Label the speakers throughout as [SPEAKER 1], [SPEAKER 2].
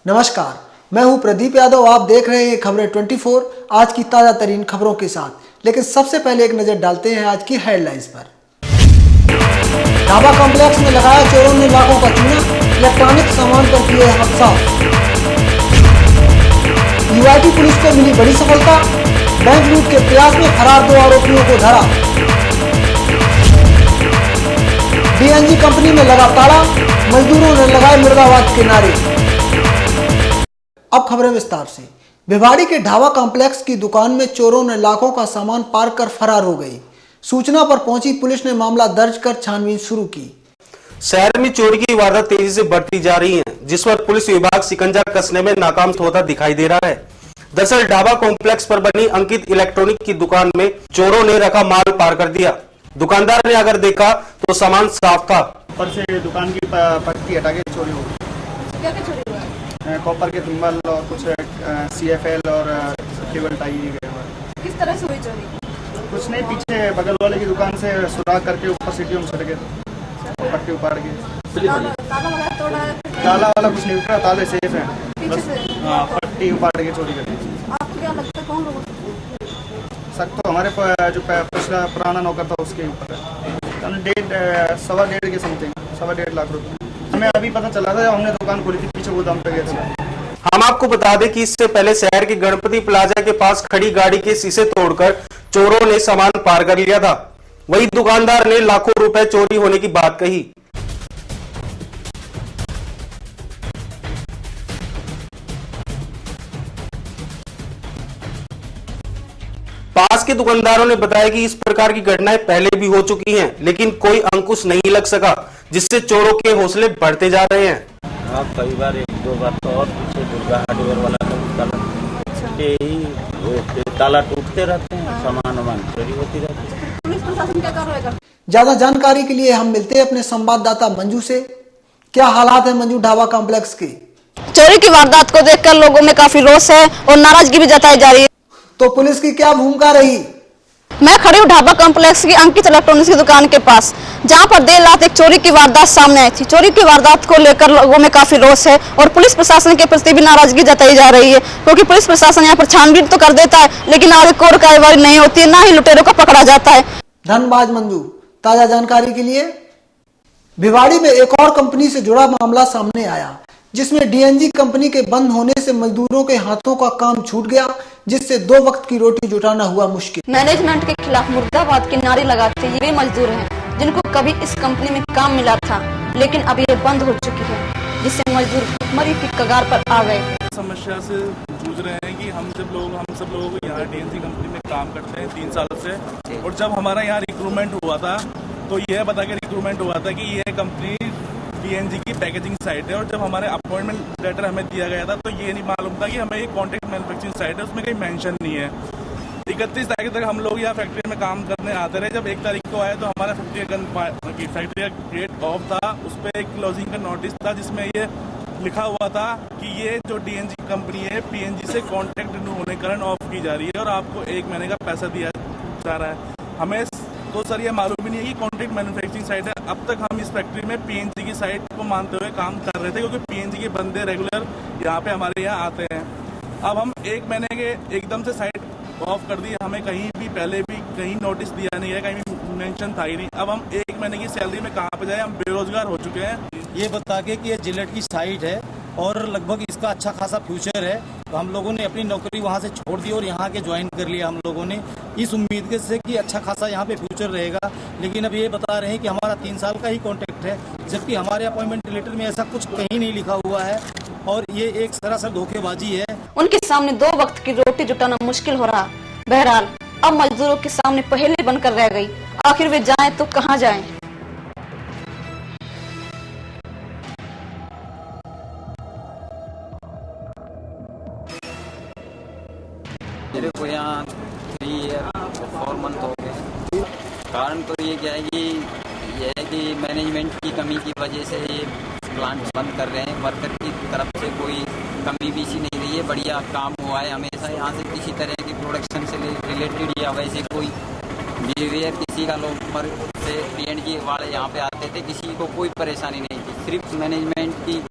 [SPEAKER 1] नमस्कार, मैं हूं प्रदीप यादव। आप देख रहे हैं खबरें 24 आज की ताजा तरीन खबरों के साथ। लेकिन सबसे पहले एक नजर डालते हैं आज की हेडलाइंस पर। ढाबा कॉम्प्लेक्स में लगाया चोरों ने लाखों का चूना, इलेक्ट्रॉनिक सामान पर किए हादसा। यूआईटी पुलिस को मिली बड़ी सफलता, बैंक लूट के प्रयास में फरार 2 आरोपियों को धरा। डीएनजी कंपनी में लगा ताला, मजदूरों ने लगाए मुर्दाबाद के नारे। अब खबरें विस्तार से। भिवाड़ी के ढाबा कॉम्प्लेक्स की दुकान में चोरों ने लाखों का सामान पार कर फरार हो गई। सूचना पर पहुंची पुलिस ने मामला दर्ज कर छानबीन शुरू की।
[SPEAKER 2] शहर में चोरी की वारदात तेजी से बढ़ती जा रही है, जिस पर पुलिस विभाग शिकंजा कसने में नाकाम होता दिखाई दे रहा है। दरअसल ढाबा कॉम्प्लेक्स पर बनी अंकित इलेक्ट्रॉनिक की दुकान में चोरों ने रखा माल पार कर दिया। दुकानदार ने अगर देखा तो सामान साफ था।
[SPEAKER 3] ऊपर से दुकान की पट्टी हटा के चोरी हो गई।
[SPEAKER 4] क्या क्या चोरी हुआ?
[SPEAKER 3] कॉपर के थर्मल और कुछ CFL और केबल टाई गए हुए।
[SPEAKER 4] किस तरह से हुई चोरी?
[SPEAKER 3] कुछ नहीं, पीछे बगल वाले की दुकान से सुराग करके ऊपर सीढ़ियों में चढ़ गए, पट्टी उपाड़ के।
[SPEAKER 4] ताला लगा तोड़ा है?
[SPEAKER 3] ताला वाला कुछ नहीं उठा, ताले सेफ है,
[SPEAKER 4] पीछे से?
[SPEAKER 3] हाँ, पट्टी उपाड़ के चोरी कर दी।
[SPEAKER 4] आपको क्या लगता है कौन लोग?
[SPEAKER 3] शक तो हमारे जो पिछला पुराना नौकर था उसके ऊपर है। 1.5 के समथिंग, 1.5 लाख रुपए हमें अभी पता चला था जब हमने दुकान खोली थी, पीछे गोदाम पे गए थे।
[SPEAKER 2] हम आपको बता दें कि इससे पहले शहर के गणपति प्लाजा के पास खड़ी गाड़ी के शीशे तोड़कर चोरों ने सामान पार कर लिया था। वही दुकानदार ने लाखों रुपए चोरी होने की बात कही। पास के दुकानदारों ने बताया कि इस प्रकार की घटनाएं पहले भी हो चुकी हैं, लेकिन कोई अंकुश नहीं लग सका, जिससे चोरों के हौसले बढ़ते जा रहे हैं।
[SPEAKER 5] हाँ, कई बार 1-2 बार तो और पीछे दुर्गा हार्डवेयर वाला ताला टूटते रहते हैं, सामान चोरी होती रहती है।
[SPEAKER 4] पुलिस प्रशासन क्या कर रहा है?
[SPEAKER 1] ज्यादा जानकारी के लिए हम मिलते हैं अपने संवाददाता मंजू से। क्या हालात है मंजू ढाबा कॉम्प्लेक्स के?
[SPEAKER 6] चोरी की वारदात को देखकर लोगों में काफी रोष है और नाराजगी भी जताई जा रही है।
[SPEAKER 1] तो पुलिस की क्या भूमिका रही?
[SPEAKER 6] मैं खड़ी हूँ ढाबा कॉम्प्लेक्स की अंकित इलेक्ट्रॉनिक्स की दुकान के पास, जहां पर देर रात एक चोरी की वारदात सामने आई थी। चोरी की वारदात को लेकर लोगों में काफी रोष है और पुलिस प्रशासन के प्रति भी नाराजगी जताई जा रही है, क्योंकि पुलिस प्रशासन यहाँ पर छानबीन तो कर देता है, लेकिन आगे कोई कार्रवाई नहीं होती है, ना ही लुटेरों को पकड़ा जाता है।
[SPEAKER 1] धन्यवाद मंजू ताजा जानकारी के लिए। भिवाड़ी में एक और कंपनी से जुड़ा मामला सामने आया, जिसमें डीएनजी कंपनी के बंद होने से मजदूरों के हाथों का काम छूट गया, जिससे 2 वक्त की रोटी जुटाना हुआ मुश्किल।
[SPEAKER 6] मैनेजमेंट के खिलाफ मुर्दाबाद के नारे लगाते ये मजदूर हैं जिनको कभी इस कंपनी में काम मिला था, लेकिन अब ये बंद हो चुकी है, जिससे मजदूर भुखमरी की कगार पर आ गए।
[SPEAKER 7] समस्या से जूझ रहे हैं कि हम सब लोग यहाँ डीएनजी कंपनी में काम करते हैं 3 साल से, और जब हमारा यहाँ रिक्रूटमेंट हुआ था तो यह बता के रिक्रूटमेंट हुआ था कि यह कंपनी डीएनजी की पैकेजिंग साइट है, और जब हमारे अपॉइंटमेंट लेटर हमें दिया गया था तो ये नहीं मालूम था कि हमें एक कॉन्ट्रैक्ट मैन्युफैक्चरिंग साइट है, उसमें कहीं मेंशन नहीं है। 31 तारीख तक हम लोग यहाँ फैक्ट्री में काम करने आते रहे। जब 1 तारीख को आए तो हमारा फैक्ट्री का गेट ऑफ था, उस पर एक क्लोजिंग का नोटिस था, जिसमें ये लिखा हुआ था कि ये जो डीएनजी कंपनी है पीएनजी से कॉन्ट्रैक्ट रिन्यू होने के कारण ऑफ की जा रही है और आपको 1 महीने का पैसा दिया जा रहा है। हमें तो सर ये मालूम ही नहीं है कि कॉन्ट्रैक्ट मैन्युफैक्चरिंग साइट है। अब तक हम इस फैक्ट्री में पीएनजी की साइट को मानते हुए काम कर रहे थे, क्योंकि पीएनजी के बंदे रेगुलर यहाँ पे हमारे यहाँ आते हैं। अब हम 1 महीने के एकदम से साइट ऑफ कर दी, हमें कहीं भी पहले भी कहीं नोटिस दिया नहीं है, कहीं भी मेंशन था ही नहीं। अब हम 1 महीने की सैलरी में कहाँ पे जाए, हम बेरोजगार हो चुके हैं।
[SPEAKER 5] ये बता के कि ये जिलेट की साइट है और लगभग इसका अच्छा खासा फ्यूचर है, तो हम लोगों ने अपनी नौकरी वहाँ से छोड़ दी और यहाँ के ज्वाइन कर लिया हम लोगों ने, इस उम्मीद से कि अच्छा खासा यहाँ पे फ्यूचर रहेगा। लेकिन अब ये बता रहे हैं कि हमारा 3 साल का ही कॉन्ट्रैक्ट है, जबकि हमारे अपॉइंटमेंट लेटर में ऐसा कुछ कहीं नहीं लिखा हुआ है, और ये एक सरासर धोखेबाजी है।
[SPEAKER 6] उनके सामने 2 वक्त की रोटी जुटाना मुश्किल हो रहा। बहरहाल अब मजदूरों के सामने पहेली बनकर रह गई, आखिर वे जाएं तो कहां जाएं?
[SPEAKER 8] मेरे को यहाँ 3 ईयर 4 मंथ हो गए। कारण तो ये क्या है कि यह है कि मैनेजमेंट की कमी की वजह से ये प्लांट बंद कर रहे हैं। वर्कर की तरफ से कोई कमी भी सी नहीं रही है, बढ़िया काम हुआ है। हमेशा यहाँ से किसी तरह की प्रोडक्शन से रिलेटेड या वैसे कोई बिहेवियर किसी का लोग पर से पीएनजी वाले यहाँ पे आते थे, किसी को कोई परेशानी नहीं थी। सिर्फ मैनेजमेंट की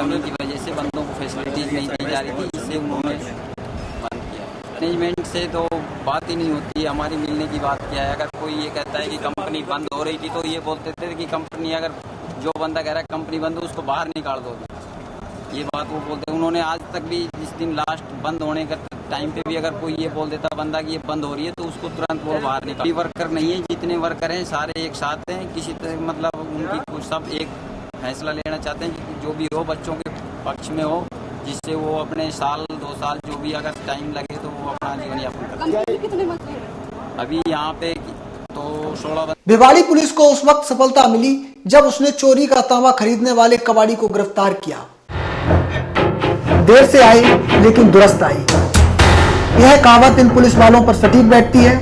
[SPEAKER 8] कमी की वजह से बंदों को फैसिलिटीज नहीं दी जा रही थी, इससे उन्होंने बंद किया। मैनेजमेंट से तो बात ही नहीं होती, हमारी मिलने की बात क्या है। अगर कोई ये कहता है कि कंपनी बंद हो रही थी तो ये बोलते थे कि कंपनी, अगर जो बंदा कह रहा है कंपनी बंद हो उसको बाहर निकाल दो, ये बात वो बोलते हैं। उन्होंने आज तक भी जिस दिन लास्ट बंद होने का टाइम पे भी अगर कोई ये बोल देता बंदा कि ये बंद हो रही है तो उसको तुरंत वो बाहर निकाल। वर्कर नहीं है, जितने वर्कर हैं सारे एक साथ हैं, किसी तरह मतलब उनकी कुछ सब एक फैसला लेना चाहते हैं कि जो भी हो बच्चों के पक्ष में हो, जिससे वो अपने साल 2 साल जो भी अगर टाइम लगे तो वो अपना जीवन यापन करें।
[SPEAKER 4] कितने मजदूर
[SPEAKER 8] अभी यहाँ पे तो 16।
[SPEAKER 1] भिवाड़ी पुलिस को उस वक्त सफलता मिली जब उसने चोरी का तांबा खरीदने वाले कबाड़ी को गिरफ्तार किया। देर से आई लेकिन दुरुस्त आई, यह कहावत इन पुलिस वालों पर सटीक बैठती है।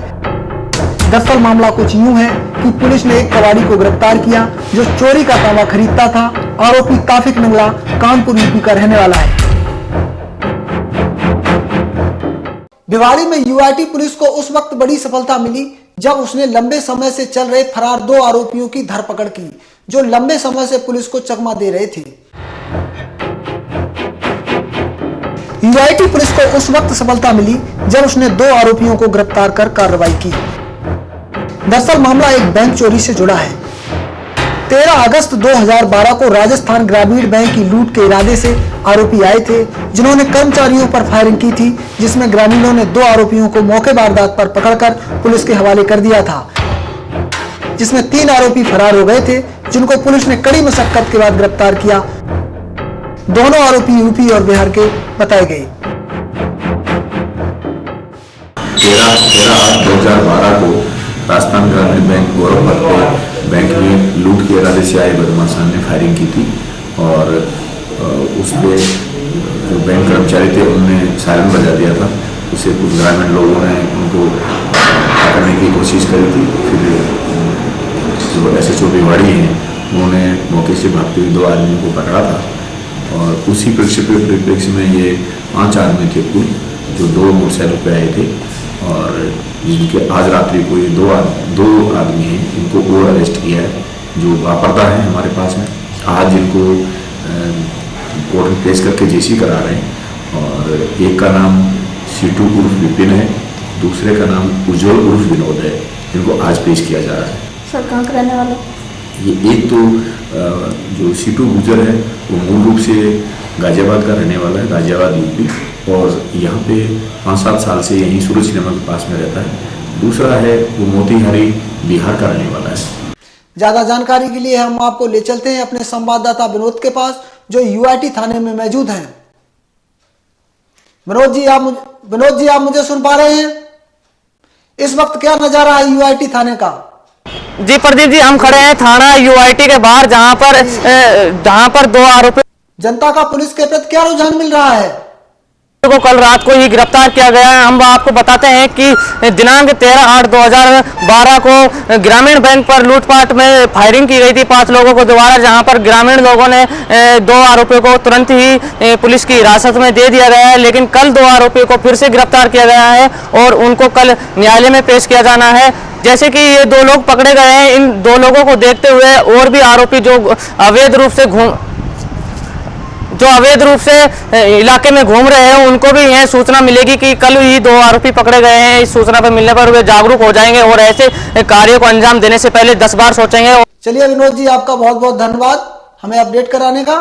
[SPEAKER 1] दरअसल मामला कुछ यूं है कि पुलिस ने एक कबाड़ी को गिरफ्तार किया जो चोरी का तांबा खरीदता था। आरोपी ताफिक नंगला कानपुर यूपी का रहने वाला है। भिवाड़ी में यूआईटी पुलिस को उस वक्त बड़ी सफलता मिली जब उसने लंबे समय से चल रहे फरार 2 आरोपियों की धरपकड़ की जो लंबे समय से पुलिस को चकमा दे रहे थे। यूआईटी पुलिस को उस वक्त सफलता मिली जब उसने 2 आरोपियों को गिरफ्तार कर कार्रवाई की। दरअसल मामला एक बैंक चोरी से जुड़ा है। 13 अगस्त 2012 को राजस्थान ग्रामीण बैंक की लूट के इरादे से आरोपी आए थे जिन्होंने कर्मचारियों पर फायरिंग की थी, जिसमें ग्रामीणों ने 2 आरोपियों को मौके वारदात पर पकड़कर पुलिस के हवाले कर दिया था, जिसमें 3 आरोपी फरार हो गए थे जिनको पुलिस ने कड़ी मशक्कत के बाद गिरफ्तार किया। दोनों आरोपी यूपी और बिहार के बताए गए।
[SPEAKER 9] 13/8/2012 को राजस्थान ग्रामीण बैंक गौरव पे बैंक में लूट के इरादे से आए बदमाशों ने फायरिंग की थी और उस पे जो बैंक कर्मचारी थे उन्होंने सायरन बजा दिया था। उसे कुछ ग्रामीण लोगों ने उनको पकड़ने की कोशिश करी थी। फिर जो SHO भिवाड़ी हैं उन्होंने मौके से भागते हुए 2 आदमियों को पकड़ा था और उसी परिप्रेक्ष्य में ये 5 आदमी थे कुल जो 2 मोटरसाइकिल पे आए थे और जिनके आज रात्रि को ये 2 आदमी हैं, इनको और अरेस्ट किया है जो लापरवाह है हमारे पास में। आज इनको कोर्ट में पेश करके जेसी करा रहे हैं और एक का नाम सीटू उर्फ विपिन है, दूसरे का नाम उज्जवल उर्फ विनोद है, जिनको आज पेश किया जा रहा है।
[SPEAKER 4] सर कहाँ के रहने वाले?
[SPEAKER 9] ये एक तो जो सीटू गुजर है वो मूल रूप से गाजियाबाद का रहने वाला है, गाजियाबाद यूपी, और यहाँ पे 5-7 साल से यहीं सूरज सिनेमा के पास में रहता है। दूसरा है वो मोतीहारी बिहार का रहने वाला है।
[SPEAKER 1] ज्यादा जानकारी के लिए हम आपको ले चलते हैं अपने संवाददाता विनोद के पास जो यूआईटी थाने में मौजूद हैं। विनोद जी आप मुझे सुन पा रहे हैं? इस वक्त क्या नजारा है यूआईटी थाने का?
[SPEAKER 10] जी प्रदीप जी, हम खड़े हैं थाना यूआईटी के बाहर जहां पर 2 आरोपी।
[SPEAKER 1] जनता का पुलिस के प्रति क्या रुझान मिल रहा है?
[SPEAKER 10] को कल रात को ही गिरफ्तार किया गया है। हम आपको बताते हैं कि दिनांक 13/8/2012 को ग्रामीण बैंक पर लूटपाट में फायरिंग की गई थी 5 लोगों को दोबारा, जहां पर ग्रामीण लोगों ने 2 आरोपियों को तुरंत ही पुलिस की हिरासत में दे दिया गया है। लेकिन कल 2 आरोपियों को फिर से गिरफ्तार किया गया है और उनको कल न्यायालय में पेश किया जाना है। जैसे कि ये 2 लोग पकड़े गए हैं, इन 2 लोगों को देखते हुए और भी आरोपी जो अवैध रूप से इलाके में घूम रहे हैं उनको भी यह सूचना मिलेगी कि कल ही 2 आरोपी पकड़े गए हैं। इस सूचना पर मिलने पर वे जागरूक हो जाएंगे और ऐसे कार्यों को अंजाम देने से पहले 10 बार सोचेंगे।
[SPEAKER 1] चलिए विनोद जी, आपका बहुत बहुत धन्यवाद हमें अपडेट कराने का।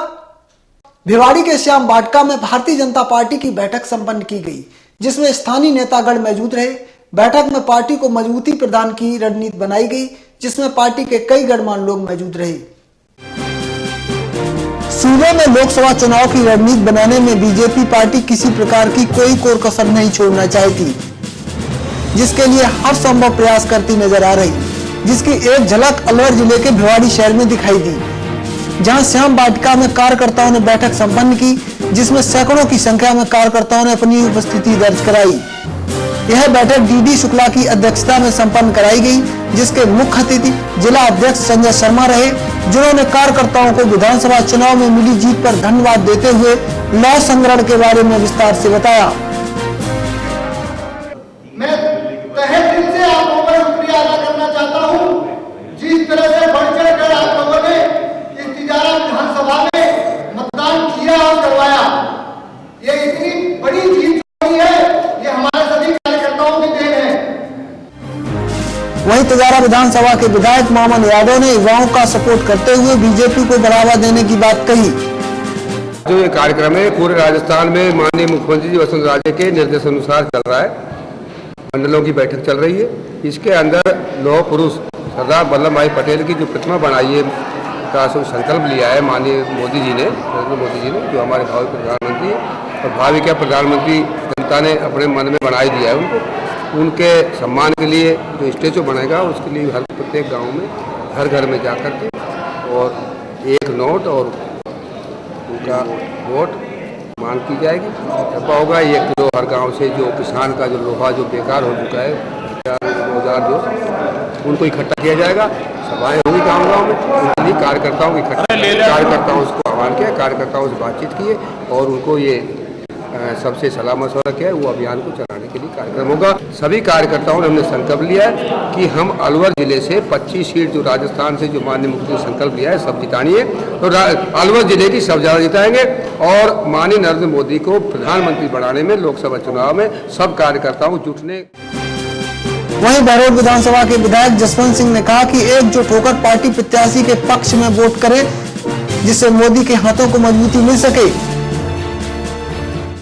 [SPEAKER 1] भिवाड़ी के श्याम वाटिका में भारतीय जनता पार्टी की बैठक संपन्न की गई जिसमें स्थानीय नेतागण मौजूद रहे। बैठक में पार्टी को मजबूती प्रदान की रणनीति बनाई गई जिसमें पार्टी के कई गणमान्य लोग मौजूद रहे। सूबे में लोकसभा चुनाव की रणनीति बनाने में बीजेपी पार्टी किसी प्रकार की कोई कोर कसर नहीं छोड़ना चाहती, जिसके लिए हर संभव प्रयास करती नजर आ रही, जिसकी एक झलक अलवर जिले के भिवाड़ी शहर में दिखाई दी, जहां श्याम वाटिका में कार्यकर्ताओं ने बैठक संपन्न की जिसमें सैकड़ों की संख्या में कार्यकर्ताओं ने अपनी उपस्थिति दर्ज कराई। यह बैठक डीडी शुक्ला की अध्यक्षता में संपन्न कराई गई जिसके मुख्य अतिथि जिला अध्यक्ष संजय शर्मा रहे, जिन्होंने कार्यकर्ताओं को विधानसभा चुनाव में मिली जीत पर धन्यवाद देते हुए लौ संग्रहण के बारे में विस्तार से बताया।
[SPEAKER 11] मैं तहे दिल से आप लोगों का शुक्रिया अदा करना चाहता हूं, जिस तरह से बढ़ चढ़ कर आप लोगों ने इस तिजारा विधानसभा में मतदान किया
[SPEAKER 1] तिजारा विधानसभा के विधायक मामन यादव ने युवाओं का सपोर्ट करते हुए बीजेपी को बढ़ावा देने की बात कही।
[SPEAKER 12] जो ये कार्यक्रम है पूरे राजस्थान में माननीय मुख्यमंत्री जी वसुंधरा राजे के निर्देशानुसार चल रहा है। मंडलों की बैठक चल रही है। इसके अंदर लौह पुरुष सरदार वल्लभ भाई पटेल की जो प्रतिमा बनाई है का संकल्प लिया है माननीय मोदी जी ने, नरेंद्र मोदी जी ने, जो हमारे भावी प्रधानमंत्री और भावी क्या प्रधानमंत्री जनता ने अपने मन में बनाई दिया है उनको। उनके सम्मान के लिए जो स्टेचू बनेगा उसके लिए हर प्रत्येक गांव में घर घर में जाकर के और एक नोट और उनका वोट मांग की जाएगी। डब्बा होगा 1 किलो हर गांव से, जो किसान का जो लोहा जो बेकार हो चुका है 2000 जो उनको इकट्ठा किया जाएगा। सभाएं होंगी गाँव में, उनके लिए कार्यकर्ताओं को इकट्ठा, कार्यकर्ताओं को आह्वान किया, कार्यकर्ताओं से बातचीत किए और उनको ये सबसे सलाह मशवरा किया है। वो अभियान को चलाने के लिए कार्यक्रम होगा। सभी कार्यकर्ताओं ने हमने संकल्प लिया है कि हम अलवर जिले से 25 सीट जो राजस्थान से जो माननीय मुख्यमंत्री ने संकल्प लिया है सब जितानी है, तो अलवर जिले की सब ज्यादा जिताएंगे और माननीय नरेंद्र मोदी को प्रधानमंत्री बनाने में लोकसभा चुनाव में सब कार्यकर्ताओं जुटने।
[SPEAKER 1] वहीं बहरोड विधानसभा के विधायक जसवंत सिंह ने कहा कि एकजुट होकर पार्टी प्रत्याशी के पक्ष में वोट करें जिससे मोदी के हाथों को मजबूती मिल सके।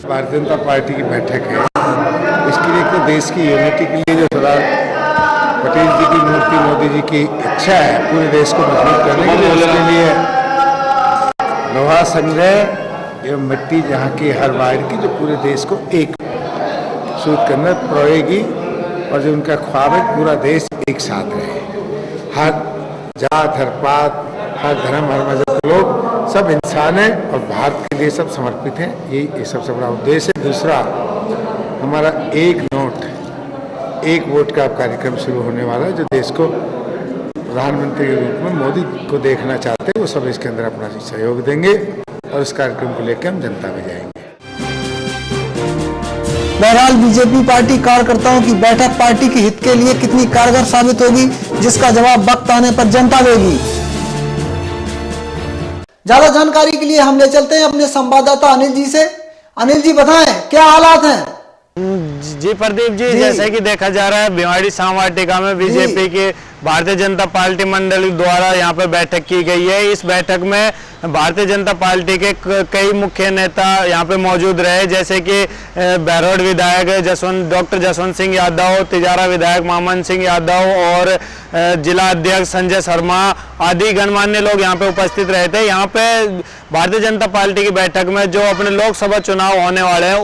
[SPEAKER 13] भारतीय जनता पार्टी की बैठक है, इसके लिए तो देश की यूनिटी के लिए जो सरदार पटेल जी की मूर्ति मोदी जी की इच्छा है पूरे देश को मजबूत करने के लिए, उसके लिए लोहा संग्रह एवं मिट्टी जहाँ की हर वायर की जो पूरे देश को एक सूत करना पड़ेगी और जो उनका ख्वाब है पूरा देश एक साथ रहे। हर जात, हर पात, हर धर्म, हर मजहब के लोग सब इंसान हैं और भारत के लिए सब समर्पित हैं। यही सबसे बड़ा उद्देश्य है। दूसरा, हमारा एक नोट एक वोट का कार्यक्रम शुरू होने वाला है, जो देश को प्रधानमंत्री के रूप में मोदी को देखना चाहते हैं वो सब इसके अंदर अपना सहयोग देंगे और इस कार्यक्रम को लेकर हम जनता में जाएंगे।
[SPEAKER 1] बहरहाल बीजेपी पार्टी कार्यकर्ताओं की बैठक पार्टी के हित के लिए कितनी कारगर साबित होगी, जिसका जवाब वक्त आने पर जनता देगी। ज्यादा जानकारी के लिए हम ले चलते हैं अपने संवाददाता अनिल जी से। अनिल जी बताएं क्या हालात हैं?
[SPEAKER 10] जी प्रदीप जी, जैसे कि देखा जा रहा है भिवाड़ी सांवाटिका में बीजेपी के भारतीय जनता पार्टी मंडल द्वारा यहाँ पर बैठक की गई है। इस बैठक में भारतीय जनता पार्टी के कई मुख्य नेता यहाँ पे मौजूद रहे, जैसे कि बहरोड विधायक डॉक्टर जसवंत सिंह यादव, तिजारा विधायक मामन सिंह यादव और जिला अध्यक्ष संजय शर्मा आदि गणमान्य लोग यहाँ पे उपस्थित रहे थे। यहाँ पे भारतीय जनता पार्टी की बैठक में जो अपने लोकसभा चुनाव होने वाले हैं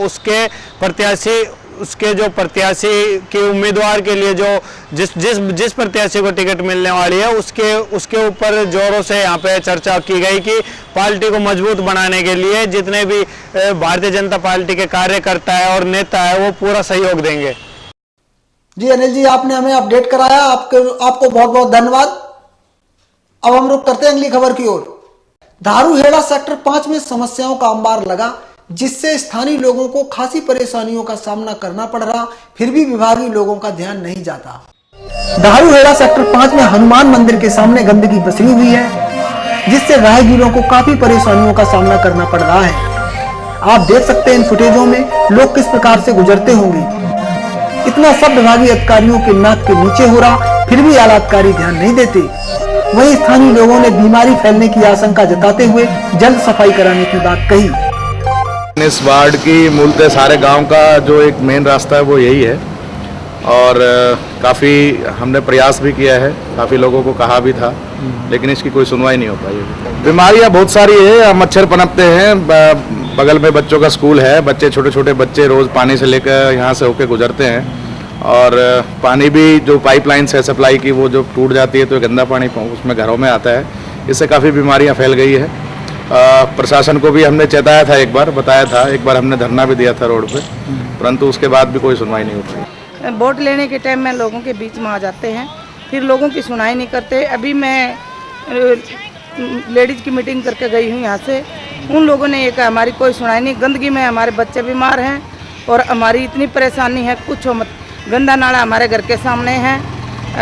[SPEAKER 10] उसके जो प्रत्याशी के उम्मीदवार के लिए जो जिस प्रत्याशी को टिकट मिलने वाली है उसके ऊपर जोरों से यहाँ पे चर्चा की गई कि पार्टी को मजबूत बनाने के लिए जितने भी भारतीय जनता पार्टी के कार्यकर्ता है और नेता है वो पूरा सहयोग देंगे।
[SPEAKER 1] जी अनिल जी, आपने हमें अपडेट कराया, आपको बहुत बहुत धन्यवाद। अब हम रुक करते हैं अगली खबर की ओर। धारूहेड़ा सेक्टर 5 में समस्याओं का अंबार लगा, जिससे स्थानीय लोगों को खासी परेशानियों का सामना करना पड़ रहा, फिर भी विभागीय लोगों का ध्यान नहीं जाता। धारूहेड़ा सेक्टर 5 में हनुमान मंदिर के सामने गंदगी पसरी हुई है, जिससे राहगीरों को काफी परेशानियों का सामना करना पड़ रहा है। आप देख सकते हैं इन फुटेजों में लोग किस प्रकार से गुजरते होंगे। इतना सब विभागीय अधिकारियों के नाक के नीचे हो रहा, फिर भी आला अधिकारी ध्यान नहीं देते। वहीं स्थानीय लोगों ने बीमारी फैलने की आशंका जताते हुए जल्द सफाई कराने की बात कही।
[SPEAKER 14] इस वार्ड की मूलतः सारे गांव का जो एक मेन रास्ता है वो यही है और काफ़ी हमने प्रयास भी किया है, काफ़ी लोगों को कहा भी था, लेकिन इसकी कोई सुनवाई नहीं हो पाई। बीमारियां बहुत सारी है, मच्छर पनपते हैं, बगल में बच्चों का स्कूल है, बच्चे छोटे छोटे बच्चे रोज़ पानी से लेकर यहाँ से होकर गुजरते हैं और पानी भी जो पाइपलाइन से सप्लाई की वो जो टूट जाती है तो गंदा पानी उसमें घरों में आता है, इससे काफ़ी बीमारियाँ फैल गई है। प्रशासन को भी हमने चेताया था, एक बार बताया था, एक बार हमने धरना भी दिया था रोड पे, परंतु उसके बाद भी कोई सुनवाई नहीं हो पाई।
[SPEAKER 15] वोट लेने के टाइम में लोगों के बीच में आ जाते हैं, फिर लोगों की सुनाई नहीं करते। अभी मैं लेडीज की मीटिंग करके गई हूँ यहाँ से, उन लोगों ने ये कहा हमारी कोई सुनाई नहीं, गंदगी में हमारे बच्चे बीमार हैं और हमारी इतनी परेशानी है पूछो मत। गंदा नाला हमारे घर के सामने है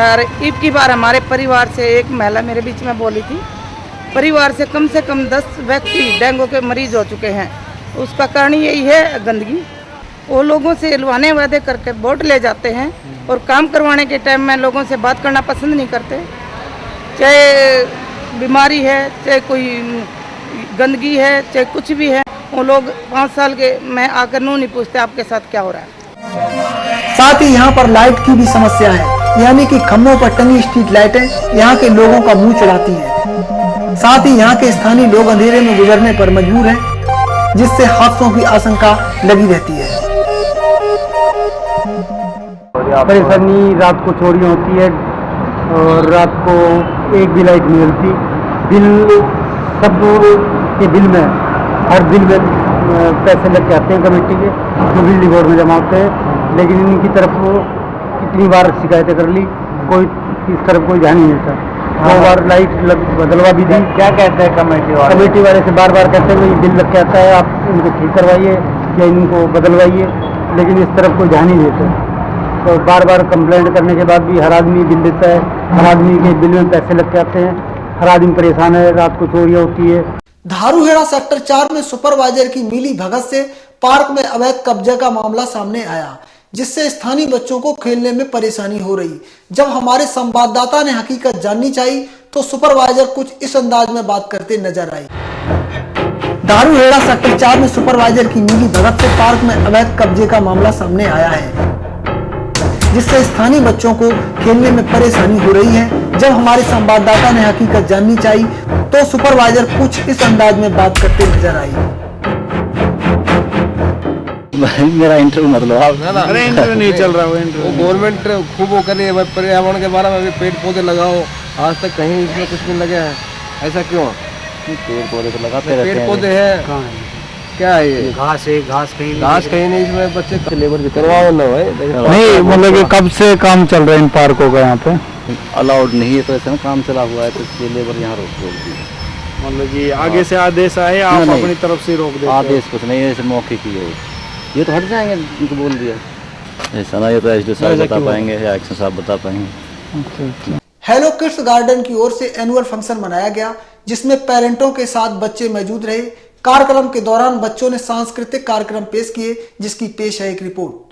[SPEAKER 15] और ईद की बार हमारे परिवार से एक महिला मेरे बीच में बोली थी, परिवार से कम 10 व्यक्ति डेंगू के मरीज हो चुके हैं। उसका कारण यही है गंदगी। वो लोगों से लुभाने वादे करके वोट ले जाते हैं और काम करवाने के टाइम में लोगों से बात करना पसंद नहीं करते। चाहे बीमारी है, चाहे कोई गंदगी है, चाहे कुछ भी है, वो लोग 5 साल के में आकर नहीं पूछते आपके साथ क्या हो रहा है।
[SPEAKER 1] साथ ही यहाँ पर लाइट की भी समस्या है, यानी कि खम्भों पर टंगी स्ट्रीट लाइटें यहाँ के लोगों का मुंह चढ़ाती हैं। साथ ही यहाँ के स्थानीय लोग अंधेरे में गुजरने पर मजबूर हैं, जिससे हादसों की आशंका लगी रहती है।
[SPEAKER 16] परेशानी रात को चोरियां होती है और रात को एक भी लाइट नहीं मिलती। बिल सब के बिल में, हर बिल में पैसे लग के आते हैं कमेटी के, जो बिजली बोर्ड में जमा होते हैं, लेकिन इनकी तरफ वो कितनी बार शिकायतें कर ली, कोई इस तरफ कोई ध्यान नहीं देता। 2 बार लाइट बदलवा भी दी। क्या कहते हैं कमेटी वाले से बार बार कहते हैं बिल लग के आता है, आप इनको ठीक करवाइए या इनको बदलवाइए, लेकिन इस तरफ कोई ध्यान नहीं देता। तो बार बार कंप्लेंट करने के बाद भी हर आदमी बिल देता है, हर आदमी के बिल में पैसे लग के आते हैं, हर आदमी परेशान है, रात को चोरियां होती है।
[SPEAKER 1] धारूहेड़ा सेक्टर 4 में सुपरवाइजर की मिली भगत से पार्क में अवैध कब्जे का मामला सामने आया, जिससे स्थानीय बच्चों को खेलने में परेशानी हो रही। जब हमारे संवाददाता ने हकीकत जाननी चाहिए तो सुपरवाइजर कुछ इस अंदाज में बात करते नजर आई। धारूहेड़ा सेक्टर 4 में सुपरवाइजर की मिली भगत से पार्क में अवैध कब्जे का मामला सामने आया है, जिससे स्थानीय बच्चों को खेलने में परेशानी हो रही है। जब हमारे संवाददाता ने हकीकत जाननी चाहिए तो सुपरवाइजर कुछ इस अंदाज में बात करते नजर आई।
[SPEAKER 17] मेरा इंटरव्यू मतलब
[SPEAKER 13] अरे इंटरव्यू नहीं चल रहा, वो गवर्नमेंट खूब वो कर रही है पर्यावरण के बारे में, पेड़ पौधे लगाओ, आज तक कहीं इसमें कुछ नहीं लगे हैं, ऐसा क्यों?
[SPEAKER 17] पेड़ पौधे तो लगाते रहते हैं।
[SPEAKER 13] पेड़ पौधे हैं, क्या है ये?
[SPEAKER 17] घास है, घास
[SPEAKER 13] कहीं नहीं, इसमें बच्चे लेबर करवाओ ना भाई।
[SPEAKER 17] नहीं मतलब कि कब से काम चल रहा है इन पार्कों का यहाँ पे? अलाउड नहीं है, तो ऐसा काम चला हुआ है, तो इसलिए लेबर यहाँ रोक दी है।
[SPEAKER 13] मतलब कि आगे से आदेश आए, आप अपनी तरफ से रोक देते?
[SPEAKER 17] आदेश कुछ नहीं है, ऐसे मौके की है, ये तो हट जाएंगे, इनको बोल दिया ऐसा ना, ये तो एसडीओ साहब बता पाएंगे या एक्शन साहब बता पाएंगे।
[SPEAKER 1] हेलो किड्स गार्डन की ओर से एनुअल फंक्शन मनाया गया, जिसमें पेरेंटों के साथ बच्चे मौजूद रहे। कार्यक्रम के दौरान बच्चों ने सांस्कृतिक कार्यक्रम पेश किए, जिसकी पेश है एक रिपोर्ट।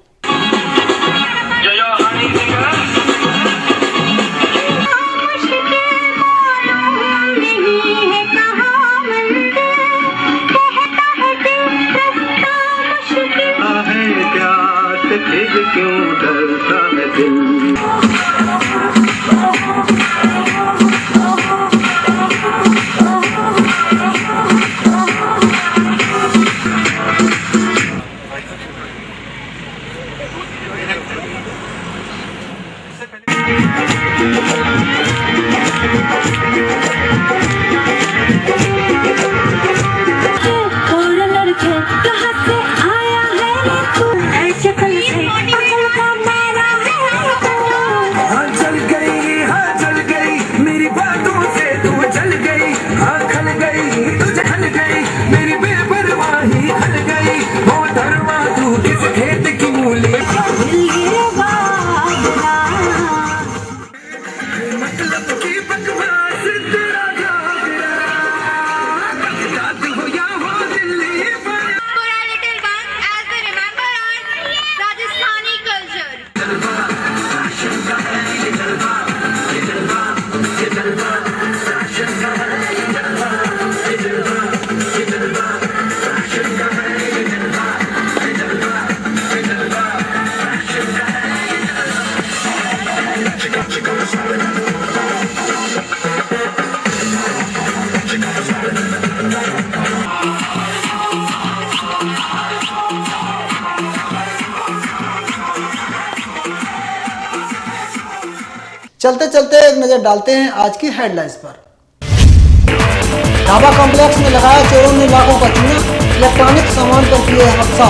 [SPEAKER 1] चलते चलते एक नजर डालते हैं आज की हेडलाइंस पर। ढाबा कॉम्प्लेक्स में लगाया चोरों ने लाखों का चूना, इलेक्ट्रॉनिक सामान पर किए हादसा।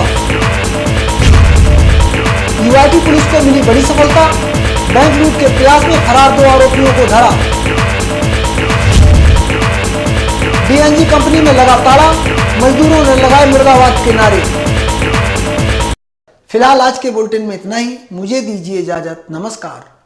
[SPEAKER 1] यूआईटी पुलिस को मिली बड़ी सफलता, बैंक लूट के प्रयास में फरार 2 आरोपियों को धरा। डीएनजी कंपनी में लगा ताला, मजदूरों ने लगाए मुर्दाबाद के नारे। फिलहाल आज के बुलेटिन में इतना ही, मुझे दीजिए इजाजत, नमस्कार।